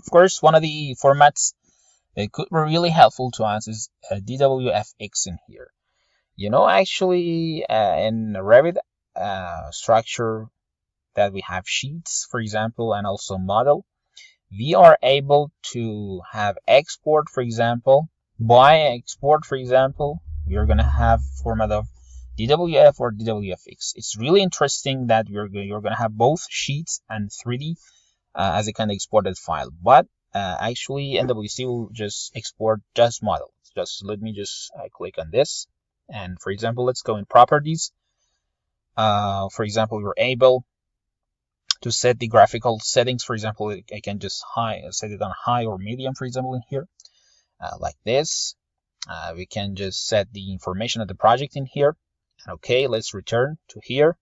Of course, one of the formats that could be really helpful to us is DWFx in here. Actually, in Revit structure that we have sheets, for example, and also model, we are able to have export, for example. By export, for example, we're going to have format of DWF or DWFx. It's really interesting that you're going to have both sheets and 3D as a kind of exported file. But actually, NWC will just export just model. Just let me just click on this. And for example, let's go in properties. For example, you're able to set the graphical settings. For example, I can just set it on high or medium, for example, in here, like this. We can just set the information of the project in here. Okay, let's return to here.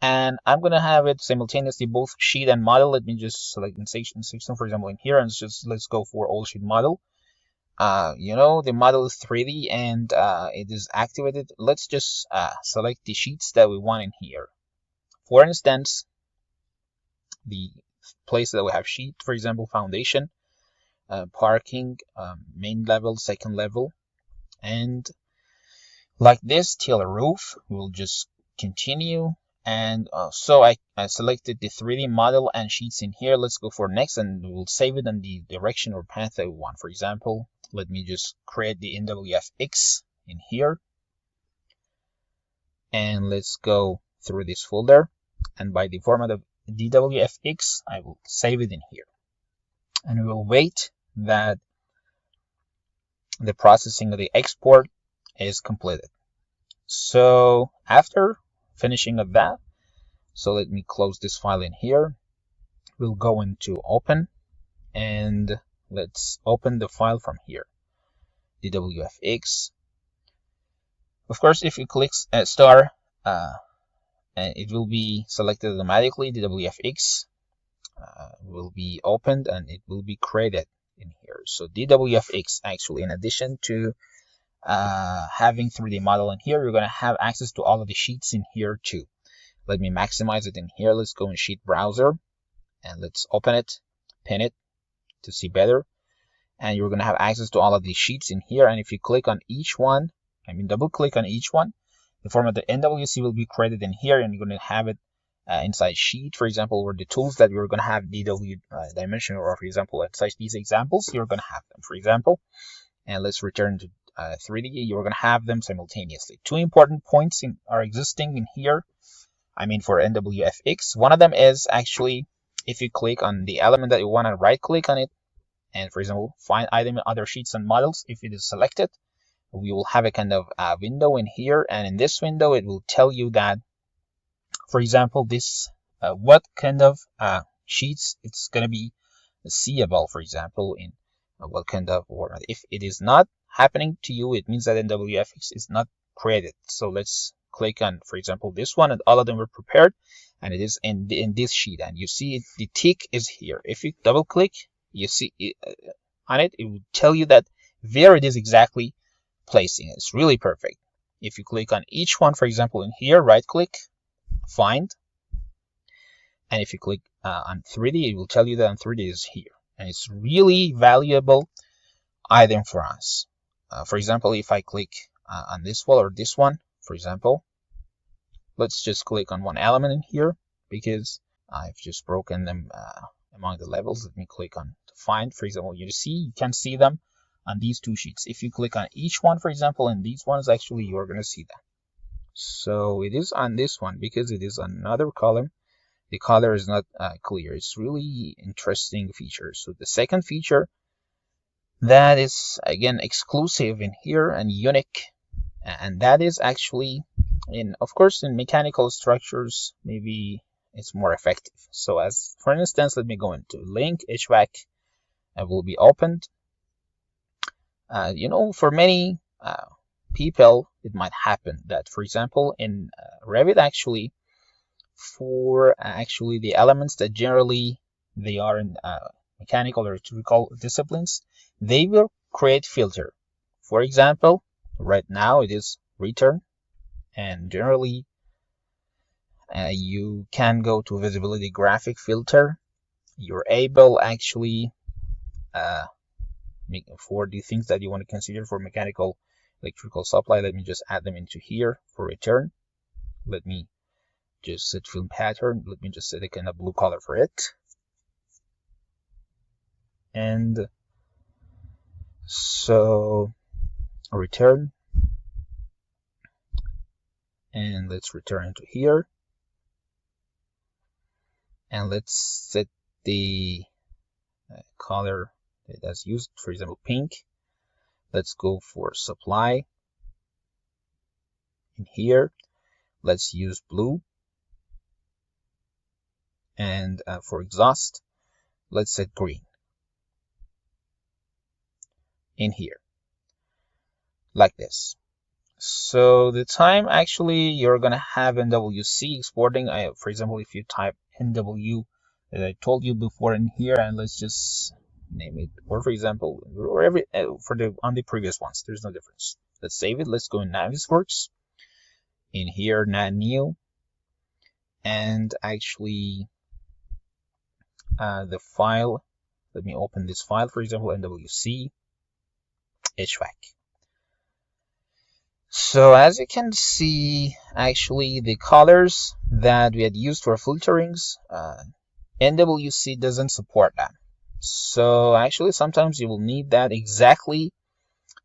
And I'm going to have it simultaneously both sheet and model. Let me just select in section, for example, in here, and let's go for all sheet model. The model is 3D and it is activated. Let's just select the sheets that we want in here. For instance, the place that we have sheet, for example, foundation, parking, main level, second level, and like this till a roof. We'll just continue. And so I selected the 3D model and sheets in here. Let's go for next, and we'll save it in the direction or path that we want. For example, let me just create the NWFx in here, and let's go through this folder, and by the format of DWFx, I will save it in here, and we will wait that the processing of the export is completed. So after finishing of that, so let me close this file in here. We'll go into open, and let's open the file from here, DWFx. Of course, if you click star, it will be selected automatically. DWFx will be opened and it will be created in here. So DWFx, actually, in addition to having 3D model in here, you're going to have access to all of the sheets in here too. Let me maximize it in here. Let's go in sheet browser and let's open it, pin it to see better. And you're going to have access to all of these sheets in here. And if you click on each one, double click on each one, the format the NWC will be created in here, and you're going to have it inside sheet, for example, or the tools that you're going to have DW dimension, or for example, inside these examples, you're going to have them, for example. And let's return to 3D. You're going to have them simultaneously. Two important points are existing in here. For NWFx. One of them is actually, if you click on the element that you want to right click on it, and for example, find item in other sheets and models, if it is selected, we will have a kind of window in here, and in this window it will tell you that, for example, this what kind of sheets it's going to be seeable, for example, in what kind of format. If it is not happening to you, it means that NWFx is not created. So let's click on, for example, this one, and all of them were prepared, and it is in this sheet, and you see the tick is here. If you double click, you see on it, it will tell you that where it is exactly placing. It's really perfect. If you click on each one, for example, in here, right click, find, and if you click on 3D, it will tell you that on 3D is here, and it's really valuable item for us. For example, if I click on this wall or this one, for example, let's just click on one element in here because I've just broken them among the levels. Let me click on to find, for example. You can see them on these two sheets. If you click on each one, for example, and these ones, actually you're going to see them. So it is on this one because it is another column. The color is not clear. It's really interesting feature. So the second feature that is again exclusive in here and unique, and that is actually of course in mechanical structures maybe it's more effective. So as for instance, let me go into link HVAC, and will be opened. For many people it might happen that, for example, in Revit, actually for the elements that generally they are in mechanical or electrical disciplines, they will create filter. For example, right now it is return, and generally you can go to visibility graphic filter, you're able actually for the things that you want to consider for mechanical electrical supply. Let me just add them into here for return. Let me just set film pattern. Let me just set a kind of blue color for it. And so return, and let's return to here, and let's set the color that's used, for example pink. Let's go for supply. In here let's use blue, and for exhaust let's set green in here, like this. So the time actually you're gonna have NWC exporting, for example, if you type NW that I told you before in here, and let's just name it, or for example, or on the previous ones, there's no difference. Let's save it. Let's go in Navisworks. In here, new, and actually the file. Let me open this file. For example, NWC HVAC. So as you can see, actually the colors that we had used for filterings, NWC doesn't support that. So actually sometimes you will need that exactly.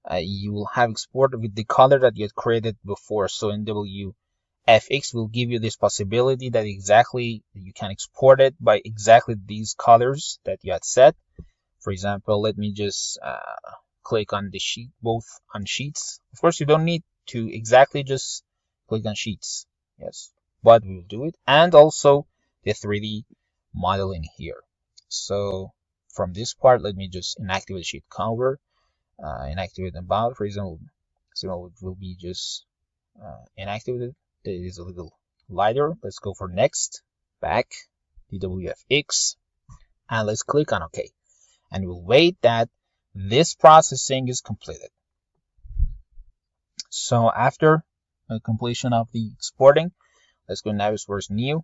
You will have exported with the color that you had created before. So DWFx will give you this possibility that exactly you can export it by exactly these colors that you had set. For example, let me just click on the sheet, both on sheets. Of course, you don't need to exactly just click on sheets, yes, but we'll do it, and also the 3D model in here. So from this part, let me just inactivate sheet cover, inactivate about, for example, so it will be just inactivated. It is a little lighter. Let's go for next, back, DWFx, and let's click on OK, and we'll wait that this processing is completed. So after completion of the exporting, let's go Navisworks new.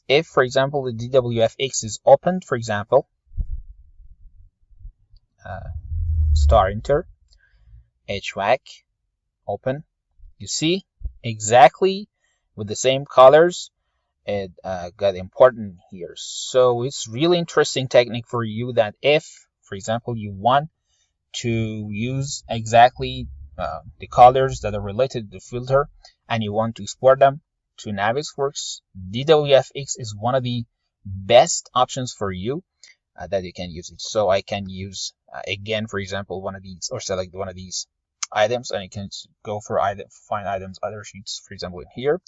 If, for example, the DWFx is opened, for example, star enter, HVAC, open, you see exactly with the same colors it got important here. So it's really interesting technique for you that if, for example, you want to use exactly the colors that are related to the filter and you want to export them to Navisworks, DWFx is one of the best options for you that you can use it. So I can use again, for example, one of these, or select one of these items, and you can go for find items, other sheets. For example, in here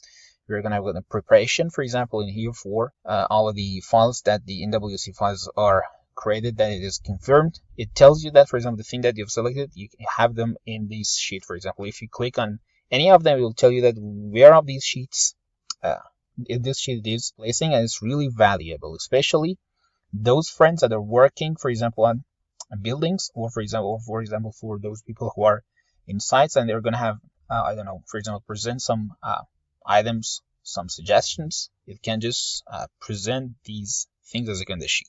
we're gonna have a preparation, for example, in here for all of the files that the NWC files are created, that it is confirmed. It tells you that, for example, the thing that you've selected, you have them in this sheet. For example, if you click on any of them, it will tell you that where of these sheets in this sheet it is placing, and it's really valuable, especially those friends that are working, for example, on buildings, or for example for those people who are in sites and they're going to have I don't know, for example, present some items, some suggestions. It can just present these things as a kind of sheet.